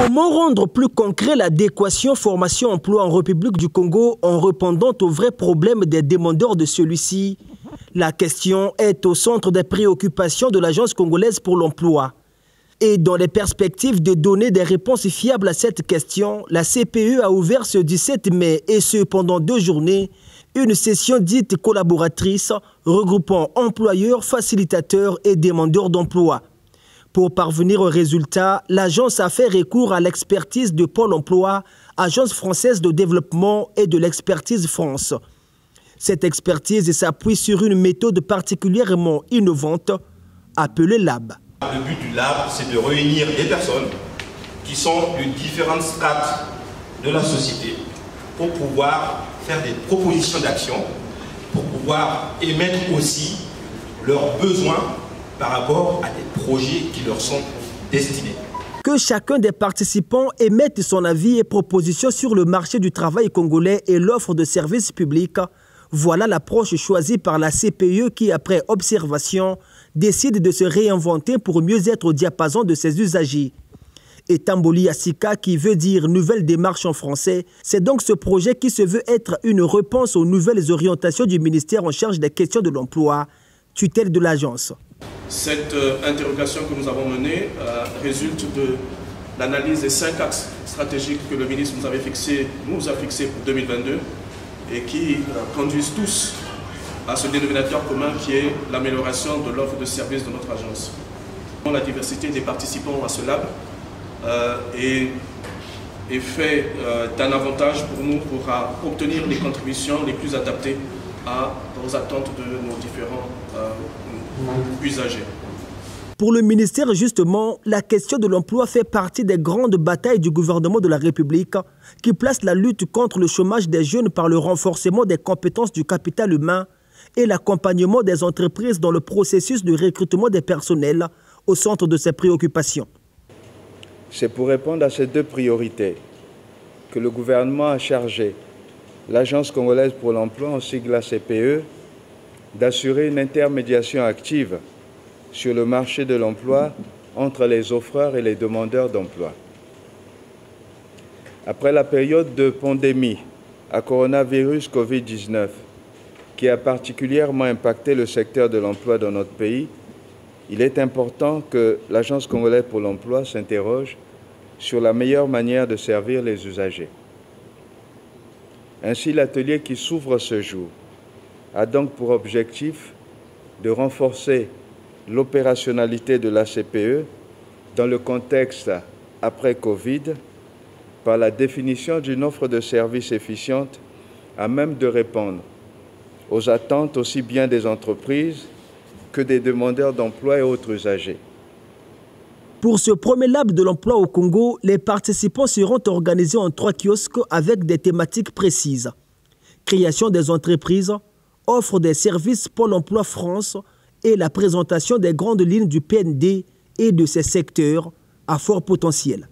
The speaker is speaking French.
Comment rendre plus concret l'adéquation formation-emploi en République du Congo en répondant aux vrais problèmes des demandeurs de celui-ci? La question est au centre des préoccupations de l'Agence congolaise pour l'emploi. Et dans les perspectives de donner des réponses fiables à cette question, la CPE a ouvert ce 17 mai, et ce pendant 2 journées, une session dite collaboratrice regroupant employeurs, facilitateurs et demandeurs d'emploi. Pour parvenir au résultat, l'agence a fait recours à l'expertise de Pôle emploi, Agence française de développement et de l'expertise France. Cette expertise s'appuie sur une méthode particulièrement innovante appelée LAB. Le but du LAB, c'est de réunir des personnes qui sont de différentes strates de la société pour pouvoir faire des propositions d'action, pour pouvoir émettre aussi leurs besoins par rapport à des projets qui leur sont destinés. Que chacun des participants émette son avis et propositions sur le marché du travail congolais et l'offre de services publics, voilà l'approche choisie par la CPE qui, après observation, décide de se réinventer pour mieux être au diapason de ses usagers. Et Tamboli Asika, qui veut dire nouvelle démarche en français, c'est donc ce projet qui se veut être une réponse aux nouvelles orientations du ministère en charge des questions de l'emploi, tutelle de l'agence. Cette interrogation que nous avons menée résulte de l'analyse des 5 axes stratégiques que le ministre nous a fixés pour 2022 et qui conduisent tous à ce dénominateur commun qui est l'amélioration de l'offre de services de notre agence. La diversité des participants à ce lab est fait d'un avantage pour nous pour obtenir les contributions les plus adaptées aux attentes de nos différents usagers. Pour le ministère, justement, la question de l'emploi fait partie des grandes batailles du gouvernement de la République qui place la lutte contre le chômage des jeunes par le renforcement des compétences du capital humain et l'accompagnement des entreprises dans le processus de recrutement des personnels au centre de ses préoccupations. C'est pour répondre à ces 2 priorités que le gouvernement a chargé l'Agence congolaise pour l'emploi, en sigle ACPE, d'assurer une intermédiation active sur le marché de l'emploi entre les offreurs et les demandeurs d'emploi. Après la période de pandémie à coronavirus Covid-19, qui a particulièrement impacté le secteur de l'emploi dans notre pays, il est important que l'Agence congolaise pour l'emploi s'interroge sur la meilleure manière de servir les usagers. Ainsi, l'atelier qui s'ouvre ce jour a donc pour objectif de renforcer l'opérationnalité de l'ACPE dans le contexte après Covid par la définition d'une offre de services efficiente à même de répondre aux attentes aussi bien des entreprises que des demandeurs d'emploi et autres usagers. Pour ce premier lab de l'emploi au Congo, les participants seront organisés en 3 kiosques avec des thématiques précises. Création des entreprises, offre des services Pôle emploi France et la présentation des grandes lignes du PND et de ses secteurs à fort potentiel.